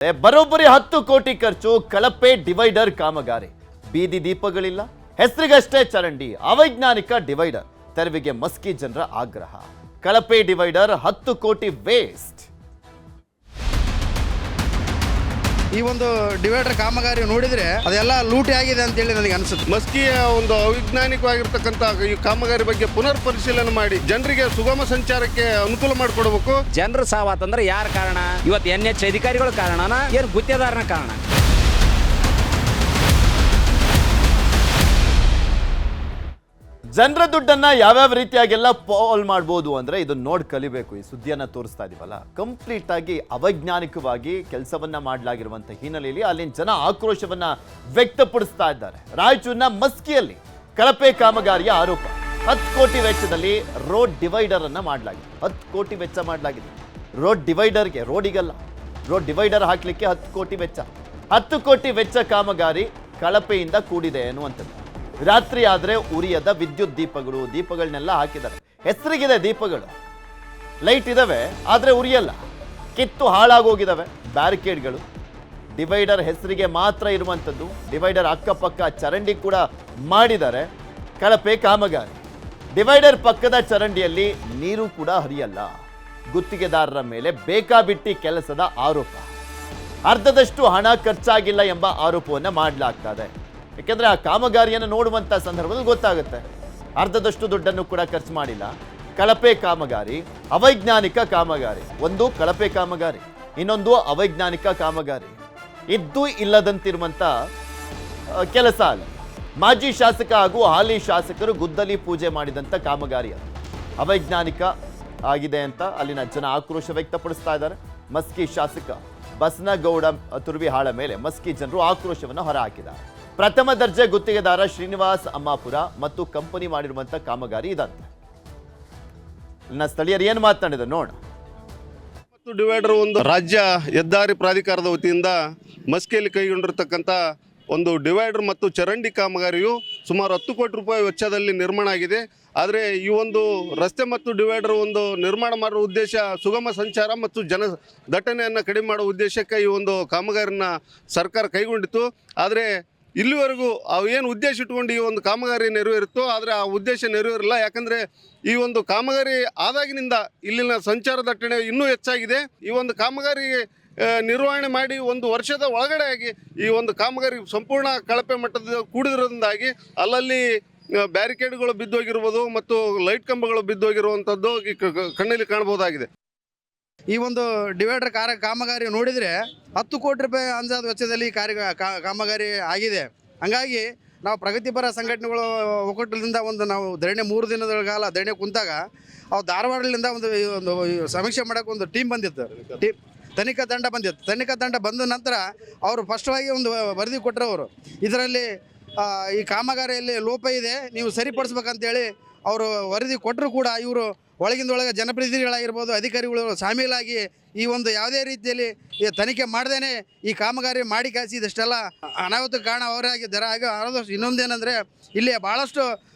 ಬರೋಬ್ಬರಿ 10 ಕೋಟಿ ಖರ್ಚು ಕಳಪೆ ಡಿವೈಡರ್ ಕಾಮಗಾರಿ. ಬೀದಿ ದೀಪಗಳಿಲ್ಲ, ಹೆಸರಿಗಷ್ಟೇ ಚರಂಡಿ, ಅವೈಜ್ಞಾನಿಕ ಡಿವೈಡರ್. ತೆರವಿಗೆ ಮಸ್ಕಿ ಜನರ ಆಗ್ರಹ. ಕಳಪೆ ಡಿವೈಡರ್ 10 ಕೋಟಿ ವೇಸ್ಟ್. ಈ ಒಂದು ಡಿವೈಡರ್ ಕಾಮಗಾರಿ ನೋಡಿದ್ರೆ ಅದೆಲ್ಲ ಲೂಟಿ ಆಗಿದೆ ಅಂತ ಹೇಳಿ ನನಗೆ ಅನಿಸುತ್ತೆ. ಮಸ್ಕಿಯ ಒಂದು ಅವಿಜ್ಞಾನಿಕವಾಗಿರ್ತಕ್ಕಂಥ ಈ ಕಾಮಗಾರಿ ಬಗ್ಗೆ ಪುನರ್ ಪರಿಶೀಲನೆ ಮಾಡಿ ಜನರಿಗೆ ಸುಗಮ ಸಂಚಾರಕ್ಕೆ ಅನುಕೂಲ ಮಾಡಿಕೊಡ್ಬೇಕು. ಜನರು ಸಾವಾತಂದ್ರೆ ಯಾರ ಕಾರಣ? ಇವತ್ತು NH ಅಧಿಕಾರಿಗಳ ಕಾರಣನ ಏನು ಗುತ್ತಿಗೆದಾರನ ಕಾರಣ? ಜನರ ದುಡ್ಡನ್ನ ಯಾವ್ಯಾವ ರೀತಿಯಾಗೆಲ್ಲ ಪಾಲ್ ಮಾಡ್ಬೋದು ಅಂದ್ರೆ ಇದನ್ನ ನೋಡಿ ಕಲಿಬೇಕು. ಈ ಸುದ್ದಿಯನ್ನ ತೋರಿಸ್ತಾ ಇದೀವಲ್ಲ, ಕಂಪ್ಲೀಟ್ ಆಗಿ ಅವೈಜ್ಞಾನಿಕವಾಗಿ ಕೆಲಸವನ್ನ ಮಾಡಲಾಗಿರುವಂತ ಹಿನ್ನೆಲೆಯಲ್ಲಿ ಅಲ್ಲಿನ ಜನ ಆಕ್ರೋಶವನ್ನ ವ್ಯಕ್ತಪಡಿಸ್ತಾ ಇದ್ದಾರೆ. ರಾಯಚೂರಿನ ಮಸ್ಕಿಯಲ್ಲಿ ಕಳಪೆ ಕಾಮಗಾರಿಯ ಆರೋಪ. 10 ಕೋಟಿ ವೆಚ್ಚದಲ್ಲಿ ರೋಡ್ ಡಿವೈಡರ್ ಅನ್ನ ಮಾಡಲಾಗಿದೆ. 10 ಕೋಟಿ ವೆಚ್ಚ ಮಾಡಲಾಗಿದೆ ರೋಡ್ ಡಿವೈಡರ್ಗೆ, ರೋಡಿಗಲ್ಲ, ರೋಡ್ ಡಿವೈಡರ್ ಹಾಕ್ಲಿಕ್ಕೆ 10 ಕೋಟಿ ವೆಚ್ಚ. 10 ಕೋಟಿ ವೆಚ್ಚ ಕಾಮಗಾರಿ ಕಳಪೆಯಿಂದ ಕೂಡಿದೆ ಅನ್ನುವಂಥದ್ದು. ರಾತ್ರಿ ಆದ್ರೆ ಉರಿಯದ ವಿದ್ಯುತ್ ದೀಪಗಳನ್ನೆಲ್ಲ ಹಾಕಿದ್ದಾರೆ. ಹೆಸರಿಗಿದೆ ದೀಪಗಳು, ಲೈಟ್ ಇದಾವೆ, ಆದ್ರೆ ಉರಿಯಲ್ಲ, ಕಿತ್ತು ಹಾಳಾಗೋಗಿದಾವೆ ಬ್ಯಾರಿಕೇಡ್ಗಳು. ಡಿವೈಡರ್ ಹೆಸರಿಗೆ ಮಾತ್ರ ಇರುವಂಥದ್ದು. ಡಿವೈಡರ್ ಅಕ್ಕಪಕ್ಕ ಚರಂಡಿ ಕೂಡ ಮಾಡಿದ್ದಾರೆ. ಕಳಪೆ ಕಾಮಗಾರಿ. ಡಿವೈಡರ್ ಪಕ್ಕದ ಚರಂಡಿಯಲ್ಲಿ ನೀರು ಕೂಡ ಹರಿಯಲ್ಲ. ಗುತ್ತಿಗೆದಾರರ ಮೇಲೆ ಬೇಕಾಬಿಟ್ಟಿ ಕೆಲಸದ ಆರೋಪ. ಅರ್ಧದಷ್ಟು ಹಣ ಖರ್ಚಾಗಿಲ್ಲ ಎಂಬ ಆರೋಪವನ್ನು ಮಾಡಲಾಗ್ತಾ ಇದೆ. ಯಾಕೆಂದ್ರೆ ಆ ಕಾಮಗಾರಿಯನ್ನು ನೋಡುವಂತ ಸಂದರ್ಭದಲ್ಲಿ ಗೊತ್ತಾಗುತ್ತೆ ಅರ್ಧದಷ್ಟು ದುಡ್ಡನ್ನು ಕೂಡ ಖರ್ಚು ಮಾಡಿಲ್ಲ. ಕಳಪೆ ಕಾಮಗಾರಿ, ಅವೈಜ್ಞಾನಿಕ ಕಾಮಗಾರಿ. ಒಂದು ಕಳಪೆ ಕಾಮಗಾರಿ, ಇನ್ನೊಂದು ಅವೈಜ್ಞಾನಿಕ ಕಾಮಗಾರಿ. ಇದ್ದು ಇಲ್ಲದಂತಿರುವಂತ ಕೆಲಸ ಅಲ್ಲ. ಮಾಜಿ ಶಾಸಕ ಹಾಗೂ ಹಾಲಿ ಶಾಸಕರು ಗುದ್ದಲಿ ಪೂಜೆ ಮಾಡಿದಂತ ಕಾಮಗಾರಿ ಅದು. ಅವೈಜ್ಞಾನಿಕ ಆಗಿದೆ ಅಂತ ಅಲ್ಲಿನ ಜನ ಆಕ್ರೋಶ ವ್ಯಕ್ತಪಡಿಸ್ತಾ ಇದ್ದಾರೆ. ಮಸ್ಕಿ ಶಾಸಕ ಬಸನಗೌಡ ತುರ್ವಿಹಾಳ ಮೇಲೆ ಮಸ್ಕಿ ಜನರು ಆಕ್ರೋಶವನ್ನು ಹೊರಹಾಕಿದ್ದಾರೆ. ಪ್ರಥಮ ದರ್ಜೆ ಗುತ್ತಿಗೆದಾರ ಶ್ರೀನಿವಾಸ್ ಅಮ್ಮಾಪುರ ಮತ್ತು ಕಂಪನಿ ಮಾಡಿರುವಂತ ಕಾಮಗಾರಿ ಇದಂತೆ. ಇನ್ನ ಸ್ಥಳೀಯರು ಏನು ಮಾತನಾಡಿದ್ರು ನೋಡ. ಮತ್ತು ಡಿವೈಡರ್ ಒಂದು ರಾಜ್ಯ ಹೆದ್ದಾರಿ ಪ್ರಾಧಿಕಾರದ ವತಿಯಿಂದ ಮಸ್ಕಿಯಲ್ಲಿ ಕೈಗೊಂಡಿರತಕ್ಕಂಥ ಒಂದು ಡಿವೈಡರ್ ಮತ್ತು ಚರಂಡಿ ಕಾಮಗಾರಿಯು ಸುಮಾರು 10 ಕೋಟಿ ರೂಪಾಯಿ ವೆಚ್ಚದಲ್ಲಿ ನಿರ್ಮಾಣ ಆಗಿದೆ. ಆದರೆ ಈ ಒಂದು ರಸ್ತೆ ಮತ್ತು ಡಿವೈಡರ್ ಒಂದು ನಿರ್ಮಾಣ ಮಾಡುವ ಉದ್ದೇಶ ಸುಗಮ ಸಂಚಾರ ಮತ್ತು ಜನ ದಟ್ಟಣೆಯನ್ನು ಕಡಿಮೆ ಮಾಡುವ ಉದ್ದೇಶಕ್ಕೆ ಈ ಒಂದು ಕಾಮಗಾರಿನ ಸರ್ಕಾರ ಕೈಗೊಂಡಿತು. ಆದರೆ ಇಲ್ಲಿವರೆಗೂ ಅವು ಏನು ಉದ್ದೇಶ ಇಟ್ಕೊಂಡು ಈ ಒಂದು ಕಾಮಗಾರಿ ನೆರವೇರಿತ್ತು, ಆದರೆ ಆ ಉದ್ದೇಶ ನೆರವೇರಿಲ್ಲ. ಯಾಕಂದರೆ ಈ ಒಂದು ಕಾಮಗಾರಿ ಆದಾಗಿನಿಂದ ಇಲ್ಲಿನ ಸಂಚಾರ ದಟ್ಟಣೆ ಇನ್ನೂ ಹೆಚ್ಚಾಗಿದೆ. ಈ ಒಂದು ಕಾಮಗಾರಿ ನಿರ್ವಹಣೆ ಮಾಡಿ ಒಂದು ವರ್ಷದ ಒಳಗಡೆ ಆಗಿ ಈ ಒಂದು ಕಾಮಗಾರಿ ಸಂಪೂರ್ಣ ಕಳಪೆ ಮಟ್ಟದ ಕೂಡಿರೋದ್ರಿಂದಾಗಿ ಅಲ್ಲಲ್ಲಿ ಬ್ಯಾರಿಕೇಡ್ಗಳು ಬಿದ್ದೋಗಿರ್ಬೋದು ಮತ್ತು ಲೈಟ್ ಕಂಬಗಳು ಬಿದ್ದೋಗಿರುವಂಥದ್ದು ಕಣ್ಣಲ್ಲಿ ಕಾಣಬಹುದಾಗಿದೆ. ಈ ಒಂದು ಡಿವೈಡರ್ ಕಾಮಗಾರಿ ನೋಡಿದರೆ 10 ಕೋಟಿ ರೂಪಾಯಿ ಅಂದಾಜು ವೆಚ್ಚದಲ್ಲಿ ಕಾಮಗಾರಿ ಆಗಿದೆ. ಹಂಗಾಗಿ ನಾವು ಪ್ರಗತಿಪರ ಸಂಘಟನೆಗಳು ಒಕ್ಕೂಟದಿಂದ ನಾವು ಧರಣಿ 3 ದಿನದ ಕಾಲ ಧರಣಿ ಕುಂತಾಗ ಅವು ಧಾರವಾಡದಿಂದ ಒಂದು ಸಮೀಕ್ಷೆ ಮಾಡೋಕ್ಕೆ ಒಂದು ಟೀಮ್ ಬಂದಿತ್ತು. ತನಿಖಾ ತಂಡ ಬಂದ ನಂತರ ಅವರು ಸ್ಪಷ್ಟವಾಗಿ ಒಂದು ವರದಿ ಕೊಟ್ಟರು. ಅವರು ಇದರಲ್ಲಿ ಈ ಕಾಮಗಾರಿಯಲ್ಲಿ ಲೋಪ ಇದೆ, ನೀವು ಸರಿಪಡಿಸ್ಬೇಕಂತೇಳಿ ಅವರು ವರದಿ ಕೊಟ್ಟರು ಕೂಡ ಇವರು ಒಳಗಿಂದೊಳಗೆ ಜನಪ್ರತಿನಿಧಿಗಳಾಗಿರ್ಬೋದು, ಅಧಿಕಾರಿಗಳು ಶಾಮೀಲಾಗಿ ಈ ಒಂದು ಯಾವುದೇ ರೀತಿಯಲ್ಲಿ ಈ ತನಿಖೆ ಮಾಡ್ದೇ ಈ ಕಾಮಗಾರಿ ಮಾಡಿ ಕಾಯಿಸಿ ಇದಷ್ಟೆಲ್ಲ ಅನಾಹುತಕ್ಕೆ ಕಾರಣ ಅವರೇ ಆಗಿದ್ದಾರೆ. ಹಾಗೆ ಇನ್ನೊಂದೇನೆಂದರೆ ಇಲ್ಲಿ ಭಾಳಷ್ಟು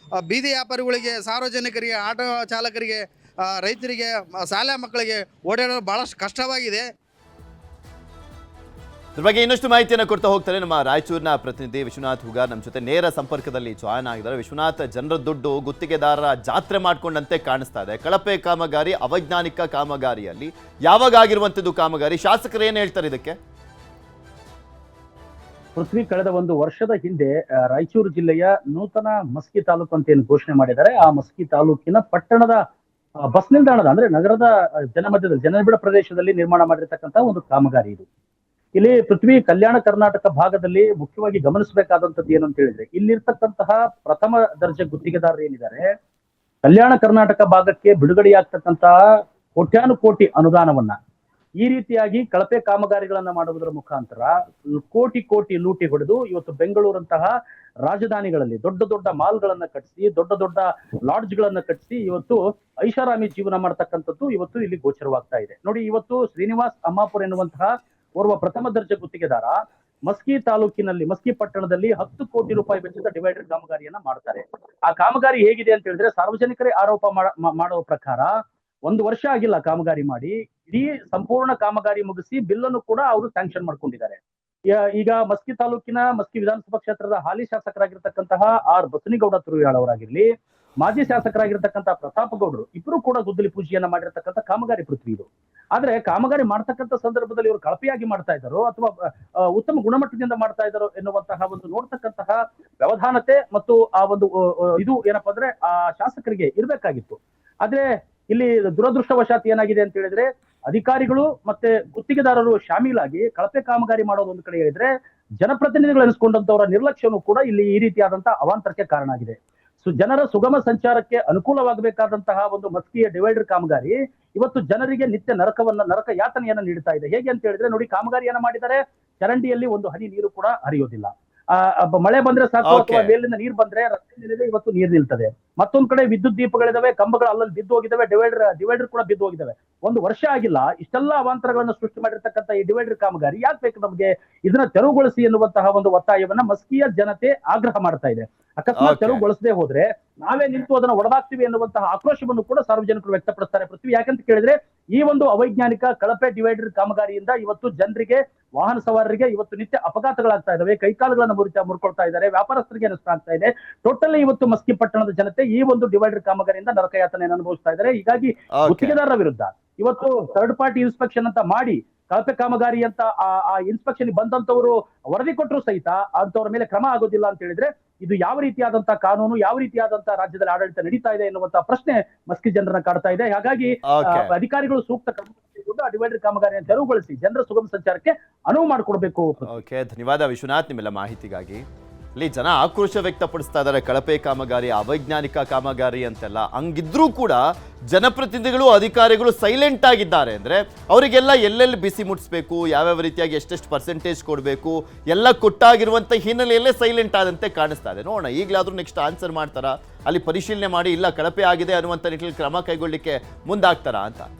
ಬೀದಿ ವ್ಯಾಪಾರಿಗಳಿಗೆ, ಸಾರ್ವಜನಿಕರಿಗೆ, ಆಟೋ ಚಾಲಕರಿಗೆ, ರೈತರಿಗೆ, ಶಾಲಾ ಮಕ್ಕಳಿಗೆ ಓಡಾಡಲು ಭಾಳಷ್ಟು ಕಷ್ಟವಾಗಿದೆ. ಇದ್ರ ಬಗ್ಗೆ ಇನ್ನಷ್ಟು ಮಾಹಿತಿಯನ್ನು ಕೊಡ್ತಾ ಹೋಗ್ತಾರೆ ನಮ್ಮ ರಾಯಚೂರಿನ ಪ್ರತಿನಿಧಿ ವಿಶ್ವನಾಥ್ ಹುಗಾರ್ ನಮ್ಮ ಜೊತೆ ನೇರ ಸಂಪರ್ಕದಲ್ಲಿ ಜಾಯ್ನ್ ಆಗಿದ್ದಾರೆ. ವಿಶ್ವನಾಥ್, ಜನರ ದುಡ್ಡು ಗುತ್ತಿಗೆದಾರರ ಜಾತ್ರೆ ಮಾಡ್ಕೊಂಡಂತೆ ಕಾಣಿಸ್ತಾ ಇದೆ. ಕಳಪೆ ಕಾಮಗಾರಿ, ಅವೈಜ್ಞಾನಿಕ ಕಾಮಗಾರಿಯಲ್ಲಿ ಯಾವಾಗ ಆಗಿರುವಂಥದ್ದು ಕಾಮಗಾರಿ? ಶಾಸಕರು ಏನು ಹೇಳ್ತಾರೆ ಇದಕ್ಕೆ? ಪೃಥ್ವಿ, ಕಳೆದ ಒಂದು ವರ್ಷದ ಹಿಂದೆ ರಾಯಚೂರು ಜಿಲ್ಲೆಯ ನೂತನ ಮಸ್ಕಿ ತಾಲೂಕು ಅಂತ ಏನು ಘೋಷಣೆ ಮಾಡಿದ್ದಾರೆ. ಆ ಮಸ್ಕಿ ತಾಲೂಕಿನ ಪಟ್ಟಣದ ಬಸ್ ನಿಲ್ದಾಣದ ಅಂದ್ರೆ ನಗರದ ಜನಮಧ್ಯದಲ್ಲಿ ಜನನಿಬಿಡ ಪ್ರದೇಶದಲ್ಲಿ ನಿರ್ಮಾಣ ಮಾಡಿರ್ತಕ್ಕಂಥ ಒಂದು ಕಾಮಗಾರಿ ಇದು. ಇಲ್ಲಿ ಪೃಥ್ವಿ, ಕಲ್ಯಾಣ ಕರ್ನಾಟಕ ಭಾಗದಲ್ಲಿ ಮುಖ್ಯವಾಗಿ ಗಮನಿಸಬೇಕಾದಂಥದ್ದು ಏನು ಅಂತ ಹೇಳಿದ್ರೆ, ಇಲ್ಲಿರ್ತಕ್ಕಂತಹ ಪ್ರಥಮ ದರ್ಜೆ ಗುತ್ತಿಗೆದಾರರು ಏನಿದ್ದಾರೆ, ಕಲ್ಯಾಣ ಕರ್ನಾಟಕ ಭಾಗಕ್ಕೆ ಬಿಡುಗಡೆಯಾಗ್ತಕ್ಕಂತಹ ಕೋಟ್ಯಾನುಕೋಟಿ ಅನುದಾನವನ್ನ ಈ ರೀತಿಯಾಗಿ ಕಳಪೆ ಕಾಮಗಾರಿಗಳನ್ನ ಮಾಡುವುದರ ಮುಖಾಂತರ ಕೋಟಿ ಲೂಟಿ ಹೊಡೆದು ಇವತ್ತು ಬೆಂಗಳೂರಂತಹ ರಾಜಧಾನಿಗಳಲ್ಲಿ ದೊಡ್ಡ ದೊಡ್ಡ ಮಾಲ್ಗಳನ್ನ ಕಟ್ಟಿಸಿ, ದೊಡ್ಡ ದೊಡ್ಡ ಲಾಡ್ಜ್ಗಳನ್ನ ಕಟ್ಟಿಸಿ ಇವತ್ತು ಐಷಾರಾಮಿ ಜೀವನ ಮಾಡ್ತಕ್ಕಂಥದ್ದು ಇವತ್ತು ಇಲ್ಲಿ ಗೋಚರವಾಗ್ತಾ ಇದೆ. ನೋಡಿ, ಇವತ್ತು ಶ್ರೀನಿವಾಸ್ ಅಮ್ಮಾಪುರ ಎನ್ನುವಂತಹ ಓರ್ವ ಪ್ರಥಮ ದರ್ಜೆ ಗುತ್ತಿಗೆದಾರ ಮಸ್ಕಿ ತಾಲೂಕಿನಲ್ಲಿ, ಮಸ್ಕಿ ಪಟ್ಟಣದಲ್ಲಿ 10 ಕೋಟಿ ರೂಪಾಯಿ ವೆಚ್ಚದ ಡಿವೈಡರ್ ಕಾಮಗಾರಿಯನ್ನ ಮಾಡ್ತಾರೆ. ಆ ಕಾಮಗಾರಿ ಹೇಗಿದೆ ಅಂತ ಹೇಳಿದ್ರೆ, ಸಾರ್ವಜನಿಕರೇ ಆರೋಪ ಮಾಡುವ ಪ್ರಕಾರ ಒಂದು ವರ್ಷ ಆಗಿಲ್ಲ ಕಾಮಗಾರಿ ಮಾಡಿ, ಇಡೀ ಸಂಪೂರ್ಣ ಕಾಮಗಾರಿ ಮುಗಿಸಿ ಬಿಲ್ ಅನ್ನು ಕೂಡ ಅವರು ಸ್ಯಾಂಕ್ಷನ್ ಮಾಡ್ಕೊಂಡಿದ್ದಾರೆ. ಈಗ ಮಸ್ಕಿ ತಾಲೂಕಿನ ಮಸ್ಕಿ ವಿಧಾನಸಭಾ ಕ್ಷೇತ್ರದ ಹಾಲಿ ಶಾಸಕರಾಗಿರ್ತಕ್ಕಂತಹ ಆರ್ ಬಸನಿಗೌಡ ತುರುಯಾಳ್ ಅವರಾಗಿರ್ಲಿ, ಮಾಜಿ ಶಾಸಕರಾಗಿರ್ತಕ್ಕಂತಹ ಪ್ರತಾಪ್ ಗೌಡರು ಇಬ್ಬರು ಕೂಡ ಗುದ್ದಲಿ ಪೂಜೆಯನ್ನ ಮಾಡಿರ್ತಕ್ಕಂಥ ಕಾಮಗಾರಿ ಪೃಥ್ವಿ ಇದು. ಆದ್ರೆ ಕಾಮಗಾರಿ ಮಾಡ್ತಕ್ಕಂಥ ಸಂದರ್ಭದಲ್ಲಿ ಇವರು ಕಳಪೆಯಾಗಿ ಮಾಡ್ತಾ ಇದ್ದಾರೋ ಅಥವಾ ಉತ್ತಮ ಗುಣಮಟ್ಟದಿಂದ ಮಾಡ್ತಾ ಇದ್ದಾರೋ ಎನ್ನುವಂತಹ ಒಂದು ನೋಡ್ತಕ್ಕಂತಹ ವ್ಯವಧಾನತೆ ಮತ್ತು ಆ ಒಂದು ಇದು ಏನಪ್ಪಾ ಅಂದ್ರೆ ಆ ಶಾಸಕರಿಗೆ ಇರ್ಬೇಕಾಗಿತ್ತು. ಆದ್ರೆ ಇಲ್ಲಿ ದುರದೃಷ್ಟವಶಾತ್ ಏನಾಗಿದೆ ಅಂತ ಹೇಳಿದ್ರೆ, ಅಧಿಕಾರಿಗಳು ಮತ್ತೆ ಗುತ್ತಿಗೆದಾರರು ಶಾಮೀಲಾಗಿ ಕಳಪೆ ಕಾಮಗಾರಿ ಮಾಡೋದು ಒಂದು ಕಡೆ ಹೇಳಿದ್ರೆ, ಜನಪ್ರತಿನಿಧಿಗಳು ಎನಿಸ್ಕೊಂಡಂತವರ ನಿರ್ಲಕ್ಷ್ಯನೂ ಕೂಡ ಇಲ್ಲಿ ಈ ರೀತಿಯಾದಂತಹ ಅವಾಂತರಕ್ಕೆ ಕಾರಣ ಆಗಿದೆ. ಜನರ ಸುಗಮ ಸಂಚಾರಕ್ಕೆ ಅನುಕೂಲವಾಗಬೇಕಾದಂತಹ ಒಂದು ಮಸ್ಕಿಯ ಡಿವೈಡರ್ ಕಾಮಗಾರಿ ಇವತ್ತು ಜನರಿಗೆ ನಿತ್ಯ ನರಕ ಯಾತನೆಯನ್ನ ನೀಡ್ತಾ ಇದೆ. ಹೇಗೆ ಅಂತ ಹೇಳಿದ್ರೆ ನೋಡಿ, ಕಾಮಗಾರಿಯನ್ನ ಮಾಡಿದರೆ ಚರಂಡಿಯಲ್ಲಿ ಒಂದು ಹನಿ ನೀರು ಕೂಡ ಹರಿಯೋದಿಲ್ಲ. ಮಳೆ ಬಂದ್ರೆ ಸಾಕು, ಅಥವಾ ಮೇಲಿಂದ ನೀರು ಬಂದ್ರೆ ರಸ್ತೆ ಇವತ್ತು ನೀರು ನಿಲ್ತದೆ. ಮತ್ತೊಂದ್ ಕಡೆ ವಿದ್ಯುತ್ ದೀಪಗಳಿದಾವೆ, ಕಂಬಗಳು ಅಲ್ಲಲ್ಲಿ ಬಿದ್ದು ಹೋಗಿದಾವೆ, ಡಿವೈಡರ್ ಕೂಡ ಬಿದ್ದು ಹೋಗಿದಾವೆ. ಒಂದು ವರ್ಷ ಆಗಿಲ್ಲ, ಇಷ್ಟೆಲ್ಲ ಅವಾಂತರಗಳನ್ನು ಸೃಷ್ಟಿ ಮಾಡಿರ್ತಕ್ಕಂಥ ಈ ಡಿವೈಡರ್ ಕಾಮಗಾರಿ ಯಾಕೆ ಬೇಕು ನಮಗೆ? ಇದನ್ನ ತೆರವುಗೊಳಿಸಿ ಎನ್ನುವಂತಹ ಒಂದು ಒತ್ತಾಯವನ್ನ ಮಸ್ಕಿಯ ಜನತೆ ಆಗ್ರಹ ಮಾಡ್ತಾ ಇದೆ. ಅಕಸ್ಮಾತ್ ತೆರವುಗೊಳಿಸದೆ ಹೋದ್ರೆ ನಾವೇ ನಿಂತು ಅದನ್ನ ಒಡೆದಾಕ್ತಿವಿ ಎನ್ನುವಂತಹ ಆಕ್ರೋಶವನ್ನು ಕೂಡ ಸಾರ್ವಜನಿಕರು ವ್ಯಕ್ತಪಡಿಸ್ತಾರೆ ಪೃಥ್ವಿ. ಯಾಕಂತ ಕೇಳಿದ್ರೆ, ಈ ಒಂದು ಅವೈಜ್ಞಾನಿಕ ಕಳಪೆ ಡಿವೈಡರ್ ಕಾಮಗಾರಿಯಿಂದ ಇವತ್ತು ಜನರಿಗೆ, ವಾಹನ ಸವಾರರಿಗೆ ಇವತ್ತು ನಿತ್ಯ ಅಪಘಾತಗಳಾಗ್ತಾ ಇದಾವೆ, ಕೈಕಾಲುಗಳನ್ನ ಮುರ್ಕೊಳ್ತಾ ಇದ್ದಾರೆ, ವ್ಯಾಪಾರಸ್ಥರಿಗೆ ನಷ್ಟ ಆಗ್ತಾ ಇದೆ. ಟೋಟಲಿ ಇವತ್ತು ಮಸ್ಕಿ ಪಟ್ಟಣದ ಜನತೆ ಈ ಒಂದು ಡಿವೈಡರ್ ಕಾಮಗಾರಿಯಿಂದ ನರಕಯಾತನೆಯನ್ನು ಅನುಭವಿಸ್ತಾ ಇದ್ದಾರೆ. ಹೀಗಾಗಿ ಗುತ್ತಿಗೆದಾರರ ವಿರುದ್ಧ ಇವತ್ತು ಥರ್ಡ್ ಪಾರ್ಟಿ ಇನ್ಸ್ಪೆಕ್ಷನ್ ಅಂತ ಮಾಡಿ ಕಳಪೆ ಕಾಮಗಾರಿ ಅಂತ ಆ ಇನ್ಸ್ಪೆಕ್ಷನ್ ಬಂದಂತವರು ವರದಿ ಕೊಟ್ಟರು ಸಹಿತ ಅಂತವ್ರ ಮೇಲೆ ಕ್ರಮ ಆಗೋದಿಲ್ಲ ಅಂತ ಹೇಳಿದ್ರೆ, ಇದು ಯಾವ ರೀತಿಯಾದಂತಹ ಕಾನೂನು, ಯಾವ ರೀತಿಯಾದಂತಹ ರಾಜ್ಯದಲ್ಲಿ ಆಡಳಿತ ನಡೀತಾ ಇದೆ ಎನ್ನುವಂತಹ ಪ್ರಶ್ನೆ ಮಸ್ಕಿ ಜನರನ್ನ ಕಾಡ್ತಾ ಇದೆ. ಹಾಗಾಗಿ ಅಧಿಕಾರಿಗಳು ಸೂಕ್ತ ಕ್ರಮ ಡಿವೈಡರ್ ಕಾಮಗಾರಿಯನ್ನು ತೆರವುಗೊಳಿಸಿ ಜನರ ಸುಗಮ ಸಂಚಾರಕ್ಕೆ ಅನುವು ಮಾಡಿಕೊಡ್ಬೇಕು. ಓಕೆ, ಧನ್ಯವಾದ ವಿಶ್ವನಾಥ್ ನಿಮ್ಮೆಲ್ಲ ಮಾಹಿತಿಗಾಗಿ. ಇಲ್ಲಿ ಜನ ಆಕ್ರೋಶ ವ್ಯಕ್ತಪಡಿಸ್ತಾ ಇದ್ದಾರೆ, ಕಳಪೆ ಕಾಮಗಾರಿ, ಅವೈಜ್ಞಾನಿಕ ಕಾಮಗಾರಿ ಅಂತೆಲ್ಲ. ಹಂಗಿದ್ರೂ ಕೂಡ ಜನಪ್ರತಿನಿಧಿಗಳು, ಅಧಿಕಾರಿಗಳು ಸೈಲೆಂಟ್ ಆಗಿದ್ದಾರೆ ಅಂದರೆ ಅವರಿಗೆಲ್ಲ ಎಲ್ಲೆಲ್ಲಿ ಬಿಸಿ ಮುಟ್ಟಿಸ್ಬೇಕು, ಯಾವ್ಯಾವ ರೀತಿಯಾಗಿ ಎಷ್ಟೆಷ್ಟು ಪರ್ಸೆಂಟೇಜ್ ಕೊಡಬೇಕು ಎಲ್ಲ ಕೊಟ್ಟಾಗಿರುವಂಥ ಹಿನ್ನೆಲೆಯಲ್ಲೇ ಸೈಲೆಂಟ್ ಆದಂತೆ ಕಾಣಿಸ್ತಾ ಇದೆ. ನೋಡೋಣ ಈಗಲಾದರೂ ನೆಕ್ಸ್ಟ್ ಆನ್ಸರ್ ಮಾಡ್ತಾರಾ, ಅಲ್ಲಿ ಪರಿಶೀಲನೆ ಮಾಡಿ ಇಲ್ಲ ಕಳಪೆ ಆಗಿದೆ ಅನ್ನುವಂಥ ನಿಟ್ಟಿನಲ್ಲಿ ಕ್ರಮ ಕೈಗೊಳ್ಳಲಿಕ್ಕೆ ಮುಂದಾಗ್ತಾರಾ ಅಂತ.